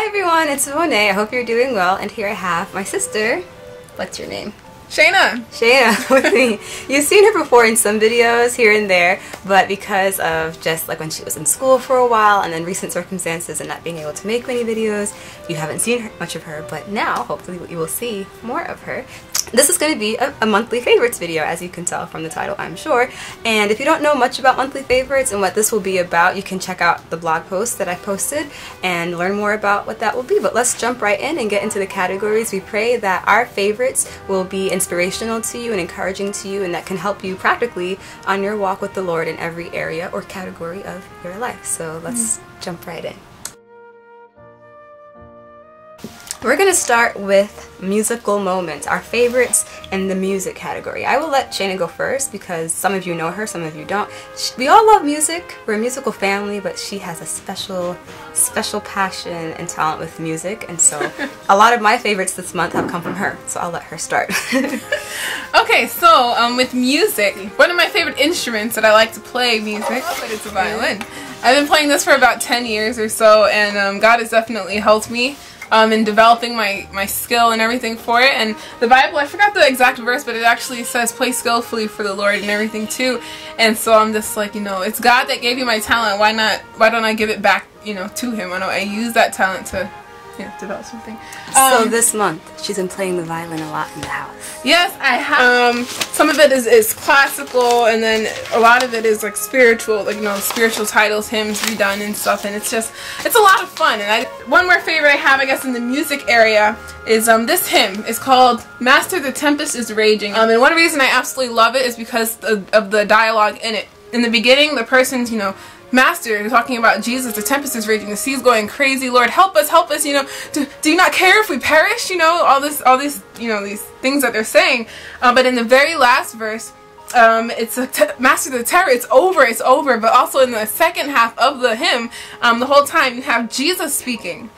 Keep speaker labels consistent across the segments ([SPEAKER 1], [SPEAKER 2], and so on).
[SPEAKER 1] everyone, it's Monet. I hope you're doing well, and here I have my sister. What's your name?
[SPEAKER 2] Shayna.
[SPEAKER 1] Shayna with me. You've seen her before in some videos here and there, but because of just like when she was in school for a while and then recent circumstances and not being able to make many videos, you haven't seen much of her, but now hopefully you will see more of her. This is going to be a monthly favorites video, as you can tell from the title, I'm sure. And if you don't know much about monthly favorites and what this will be about, you can check out the blog post that I posted and learn more about what that will be. But let's jump right in and get into the categories. We pray that our favorites will be inspirational to you and encouraging to you, and that can help you practically on your walk with the Lord in every area or category of your life. So let's jump right in. We're going to start with musical moments, our favorites in the music category. I will let Shayna go first because some of you know her, some of you don't. We all love music, we're a musical family, but she has a special passion and talent with music, and so a lot of my favorites this month have come from her, so I'll let her start.
[SPEAKER 2] Okay, so with music, one of my favorite instruments that I like to play music, but it's a violin. I've been playing this for about 10 years or so, and God has definitely helped me in developing my skill and everything for it. And the Bible, I forgot the exact verse, but it actually says play skillfully for the Lord and everything too. And so I'm just like, you know, it's God that gave you my talent. Why don't I give it back, you know, to Him? Why don't I use that talent to, you know, develop something?
[SPEAKER 1] So this month she's been playing the violin a lot in the house. Yes,
[SPEAKER 2] I have. Some of it is classical, and then a lot of it is like spiritual, like, you know, spiritual titles, hymns redone and stuff, and it's a lot of fun. And one more favorite I have, I guess, in the music area is this hymn. It's called "Master, the Tempest is Raging." And one reason I absolutely love it is because of the dialogue in it. In the beginning, the person's, you know, Master, talking about Jesus, the tempest is raging, the sea's going crazy, Lord help us, you know, do you not care if we perish, you know, all these, you know, these things that they're saying. But in the very last verse, it's Master, the terror, it's over, but also in the second half of the hymn, the whole time you have Jesus speaking.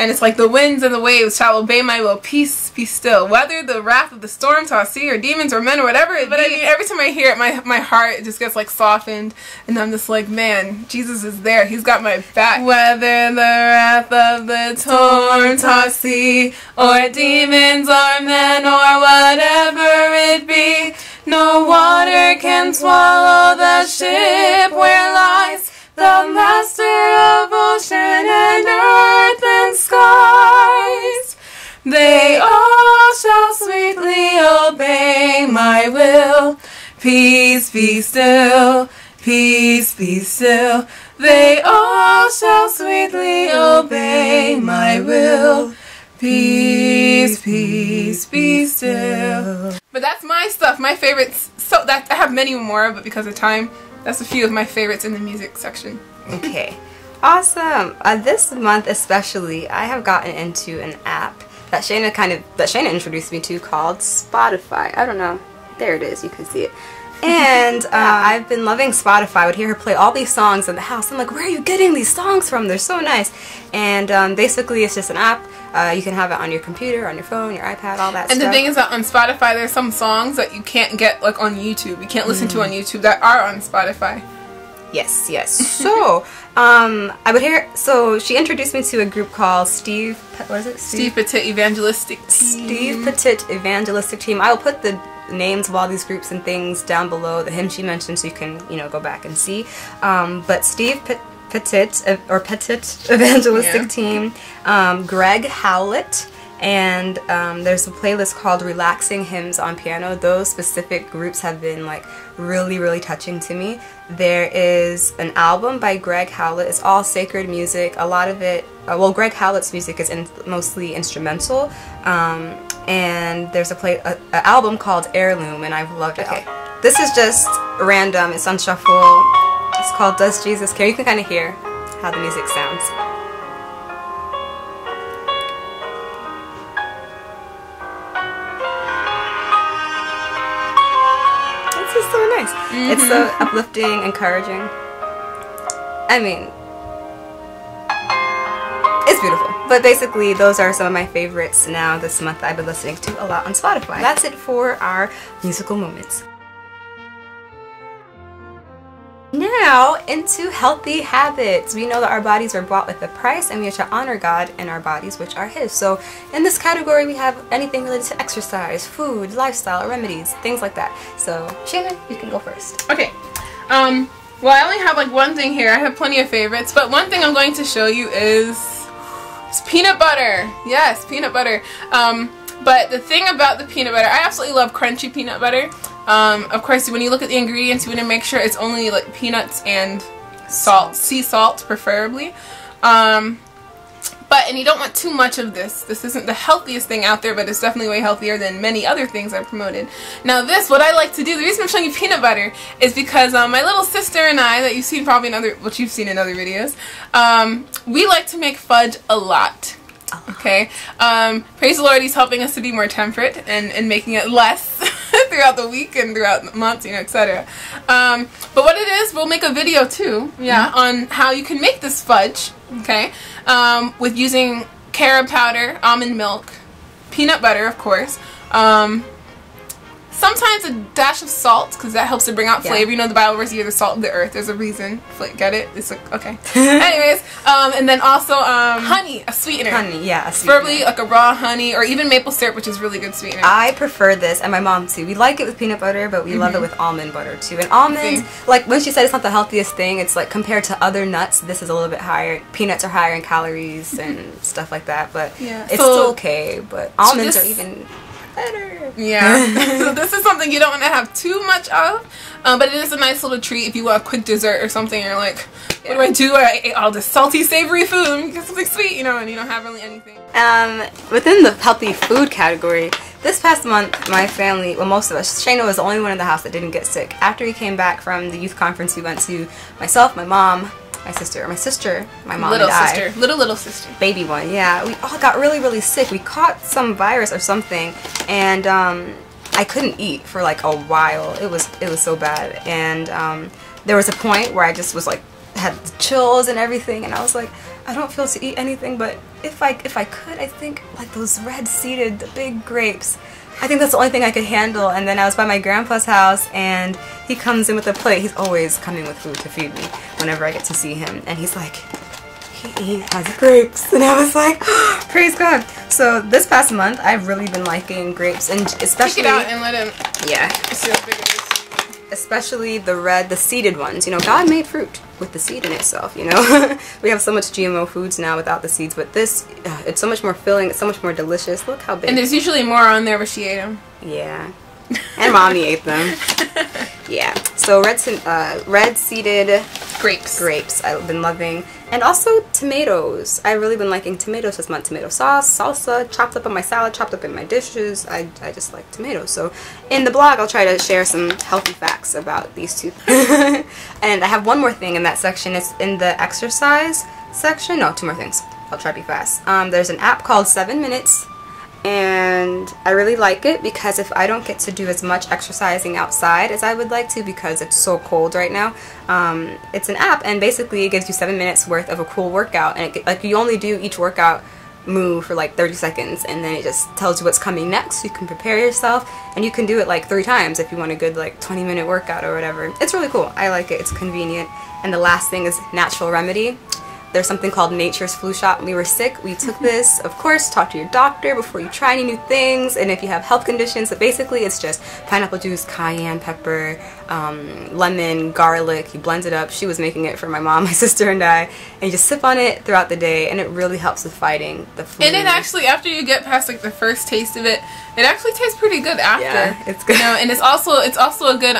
[SPEAKER 2] And it's like, the winds and the waves shall obey my will, peace, be still. Whether the wrath of the storm shall see, or demons, or men, or whatever it be. But I mean, every time I hear it, my heart just gets like softened. And I'm just like, man, Jesus is there. He's got my back. Whether the wrath of the storm sea, or demons, or men, or whatever it be, no water can swallow the ship where lies the Master of ocean and earth and skies. They all shall sweetly obey my will. Peace, be still, peace, be still. They all shall sweetly obey my will. Peace, peace, be still. But that's my stuff, my favorites. So that I have many more, but because of time, that's a few of my favorites in the music section.
[SPEAKER 1] Okay, awesome. This month especially, I have gotten into an app that Shayna introduced me to called Spotify. I don't know. There it is. You can see it. And I've been loving Spotify. I would hear her play all these songs in the house. I'm like, where are you getting these songs from? They're so nice. And basically, it's just an app. You can have it on your computer, on your phone, your iPad, all that stuff.
[SPEAKER 2] And the thing is that on Spotify, there's some songs that you can't get like on YouTube. You can't listen to on YouTube that are on Spotify.
[SPEAKER 1] Yes, yes. So, I would hear. So she introduced me to a group called Steve
[SPEAKER 2] Petit Evangelistic Team.
[SPEAKER 1] Steve Petit Evangelistic Team. I will put the names of all these groups and things down below, the hymn she mentioned, so you can, you know, go back and see. But Steve Petit Evangelistic Team, Greg Howlett, and there's a playlist called Relaxing Hymns on Piano. Those specific groups have been like really touching to me. There is an album by Greg Howlett. It's all sacred music. A lot of it, well, Greg Howlett's music is mostly instrumental. And there's an album called Heirloom, and I've loved it. Okay. This is just random. It's on shuffle. It's called Does Jesus Care? You can kind of hear how the music sounds. It's just so nice. It's so uplifting, encouraging. I mean, it's beautiful. But basically, those are some of my favorites now this month I've been listening to a lot on Spotify. That's it for our musical moments. Now, now into healthy habits. We know that our bodies are bought with a price, and we are to honor God in our bodies, which are His. So in this category, we have anything related to exercise, food, lifestyle, remedies, things like that. So Shannon, you can go first.
[SPEAKER 2] Okay. Well, I only have like one thing here. I have plenty of favorites, but one thing I'm going to show you is peanut butter. Yes, peanut butter. But the thing about the peanut butter, I absolutely love crunchy peanut butter. Of course, when you look at the ingredients, you want to make sure it's only like peanuts and salt, sea salt preferably. And you don't want too much of this. This isn't the healthiest thing out there, but it's definitely way healthier than many other things I've promoted. Now this, what I like to do, the reason I'm showing you peanut butter is because my little sister and I, that you've seen probably in other, what you've seen in other videos, we like to make fudge a lot. Okay, praise the Lord, He's helping us to be more temperate and making it less throughout the week and throughout the months, you know, etc. But what it is, we'll make a video too, on how you can make this fudge, okay, with using carob powder, almond milk, peanut butter, of course, sometimes a dash of salt, because that helps to bring out flavor. You know, the Bible verse, you're the salt of the earth. There's a reason. Get it? It's like, okay. Anyways, and then also honey, a sweetener. Honey, yeah, a sweetener. Preferably like a raw honey, or even maple syrup, which is really good sweetener. I prefer this, and my mom too. We like it with peanut butter, but we love it with almond butter too. And almonds, like when she said it's not the healthiest thing, it's like compared to other nuts, this is a little bit higher. Peanuts are higher in calories and stuff like that, but it's still okay. But almonds are even better. Yeah. So this is something you don't want to have too much of, but it is a nice little treat if you want a quick dessert or something. You're like, what do? I ate all this salty, savory food. Let me get something sweet, you know, and you don't have really anything. Within the healthy food category, this past month, my family, well, most of us, Shayna was the only one in the house that didn't get sick. After we came back from the youth conference we went to, myself, my mom, my sister, my mom and I. Little sister. Baby one, yeah. We all got really, really sick. We caught some virus or something, and I couldn't eat for like a while. It was so bad, and there was a point where I just was like, had chills and everything, and I was like, I don't feel to eat anything, but if I could, I think like those red-seeded, the big grapes, I think that's the only thing I could handle. And then I was by my grandpa's house, and he comes in with a plate. He's always coming with food to feed me whenever I get to see him, and he's like, he has grapes, and I was like, oh, praise God. So this past month, I've really been liking grapes, and especially, take it out and let him, see how big it is. Especially the seeded ones. You know, God made fruit with the seed in itself, you know. We have so much GMO foods now without the seeds, but this, it's so much more filling, it's so much more delicious. Look how big. And there's usually more on there, but she ate them. Yeah. And Mommy ate them. Yeah. So red seeded grapes I've been loving. And also tomatoes. I've really been liking tomatoes this month. Tomato sauce, salsa, chopped up on my salad, chopped up in my dishes. I just like tomatoes. So in the blog, I'll try to share some healthy facts about these two. And I have one more thing in that section. It's in the exercise section. No, two more things. I'll try to be fast. There's an app called 7 Minutes. And I really like it because if I don't get to do as much exercising outside as I would like to because it's so cold right now, it's an app, and basically it gives you 7 minutes worth of a cool workout, and like you only do each workout move for like 30 seconds, and then it just tells you what's coming next, so you can prepare yourself, and you can do it like 3 times if you want a good like 20-minute workout or whatever. It's really cool. I like it. It's convenient. And the last thing is natural remedy. There's something called Nature's Flu Shot. When we were sick, we took this. Of course, talk to your doctor before you try any new things, and if you have health conditions. But basically, it's just pineapple juice, cayenne pepper, lemon, garlic. You blend it up. She was making it for my mom, my sister, and I. And you just sip on it throughout the day, and it really helps with fighting the flu. And it actually, after you get past like the first taste of it, it actually tastes pretty good after. Yeah, it's good. You know, and it's also a good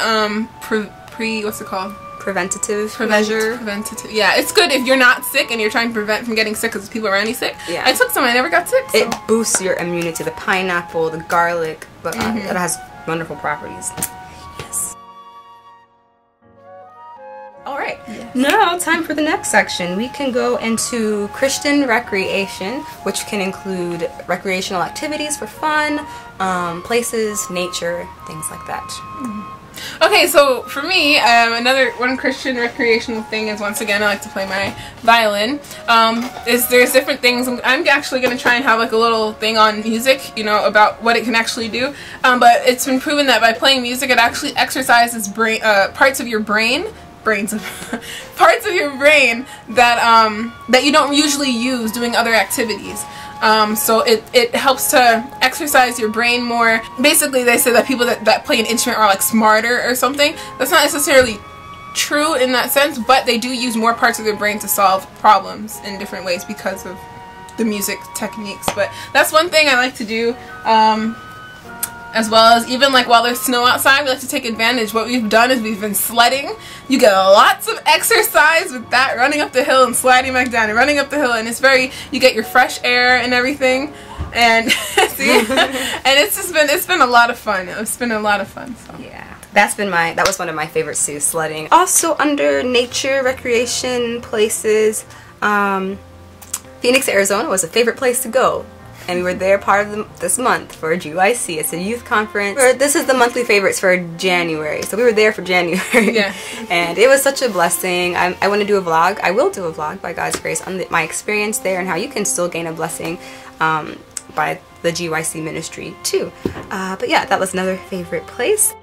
[SPEAKER 2] what's it called? Preventative measure. Preventative. Yeah, it's good if you're not sick and you're trying to prevent from getting sick because people around you sick. Yeah. I took some, I never got sick. So. It boosts your immunity. The pineapple, the garlic, but it has wonderful properties. Yes. Alright, now time for the next section. We can go into Christian recreation, which can include recreational activities for fun, places, nature, things like that. Okay, so for me, one Christian recreational thing is, once again, I like to play my violin. There's different things. I'm actually going to try and have like a little thing on music, you know, about what it can actually do. But it's been proven that by playing music, it actually exercises parts of your brain brains of parts of your brain that that you don't usually use doing other activities. So it helps to exercise your brain more. Basically, they say that people that play an instrument are like smarter or something. That's not necessarily true in that sense, but they do use more parts of their brain to solve problems in different ways because of the music techniques. But that's one thing I like to do, as well as even like while there's snow outside, we like to take advantage. What we've done is we've been sledding. You get lots of exercise with that, running up the hill and sliding back down and running up the hill, and it's very, you get your fresh air and everything, and see, and it's been a lot of fun. It's been a lot of fun. So.
[SPEAKER 1] Yeah. That was one of my favorites too, sledding. Also under nature, recreation places, Phoenix, Arizona was a favorite place to go. And we were there part of this month for GYC. It's a youth conference. This is the monthly favorites for January. So we were there for January. Yeah. And it was such a blessing. I want to do a vlog. I will do a vlog by God's grace on my experience there and how you can still gain a blessing by the GYC ministry too. But yeah, that was another favorite place.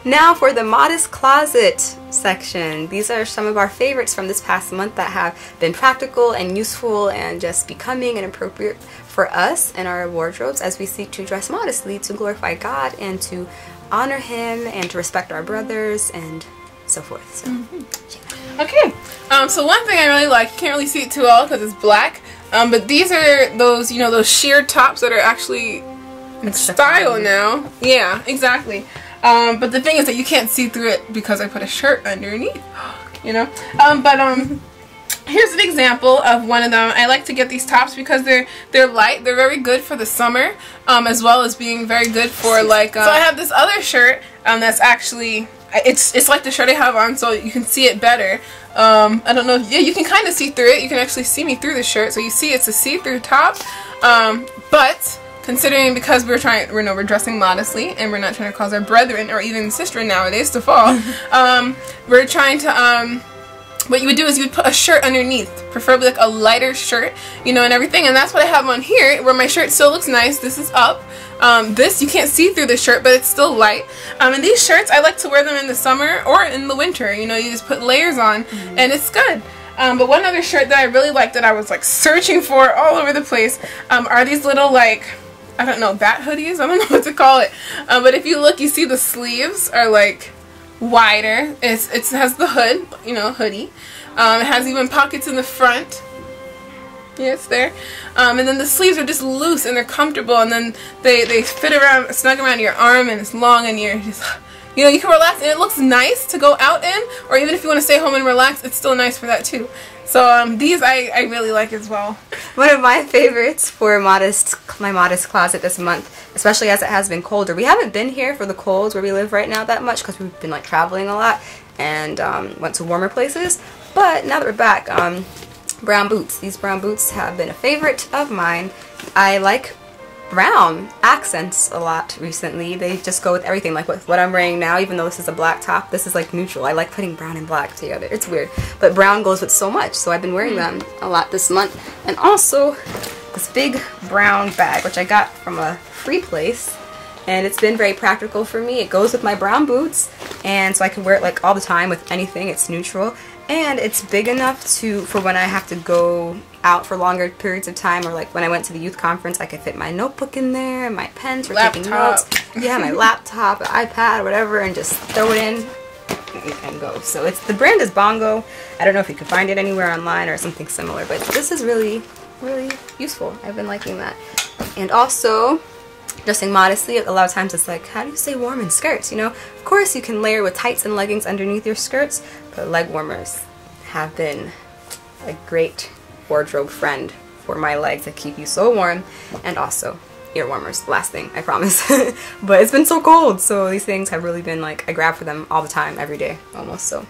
[SPEAKER 1] Now for the modest closet section. These are some of our favorites from this past month that have been practical and useful and just becoming and appropriate for us and our wardrobes as we seek to dress modestly to glorify God and to honor Him and to respect our brothers and so forth. So, yeah.
[SPEAKER 2] Okay, so one thing I really like, you can't really see it too well because it's black, but these are those, you know, those sheer tops that are actually in style now. Yeah, exactly. But the thing is that you can't see through it because I put a shirt underneath, you know. Here's an example of one of them. I like to get these tops because they're light. They're very good for the summer, as well as being very good for like. So I have this other shirt that's actually it's like the shirt I have on, so you can see it better. I don't know. Yeah, you can kind of see through it. You can actually see me through the shirt, so you see it's a see-through top, but. Considering because we're dressing modestly and we're not trying to cause our brethren or even sister nowadays to fall, we're trying to, what you would do is you would put a shirt underneath, preferably like a lighter shirt, you know, and everything, and that's what I have on here, where my shirt still looks nice. This is up. This, you can't see through the shirt, but it's still light. And these shirts, I like to wear them in the summer or in the winter, you know, you just put layers on, and it's good. But one other shirt that I really like that I was like searching for all over the place, are these little like, I don't know, bat hoodies? I don't know what to call it. But if you look, you see the sleeves are like wider. It has the hood, you know, hoodie. It has even pockets in the front. Yeah, it's there. And then the sleeves are just loose and they're comfortable, and then they fit around, snug around your arm, and it's long, and you're just, you know, you can relax, and it looks nice to go out in, or even if you want to stay home and relax, it's still nice for that too. So these I really like as well.
[SPEAKER 1] One of my favorites for my modest closet this month, especially as it has been colder. We haven't been here for the colds where we live right now that much because we've been like traveling a lot and went to warmer places. But now that we're back, brown boots. These brown boots have been a favorite of mine. I like brown accents a lot recently. They just go with everything, like what I'm wearing now. Even though this is a black top, this is like neutral. I like putting brown and black together. It's weird, but brown goes with so much, so I've been wearing them a lot this month. And also this big brown bag, which I got from a free place, and it's been very practical for me. It goes with my brown boots, and so I can wear it like all the time with anything. It's neutral, and it's big enough for when I have to go out for longer periods of time, or like when I went to the youth conference, I could fit my notebook in there and my pens for taking notes. Yeah, my laptop, iPad, whatever, and just throw it in and go. So the brand is Bongo. I don't know if you can find it anywhere online or something similar, but this is really, really useful. I've been liking that. And also, dressing modestly, a lot of times it's like, how do you stay warm in skirts, you know? Of course, you can layer with tights and leggings underneath your skirts, but leg warmers have been a great wardrobe friend for my legs that keep you so warm, and also ear warmers. Last thing, I promise. But it's been so cold, so these things have really been like, I grab for them all the time, every day, almost, so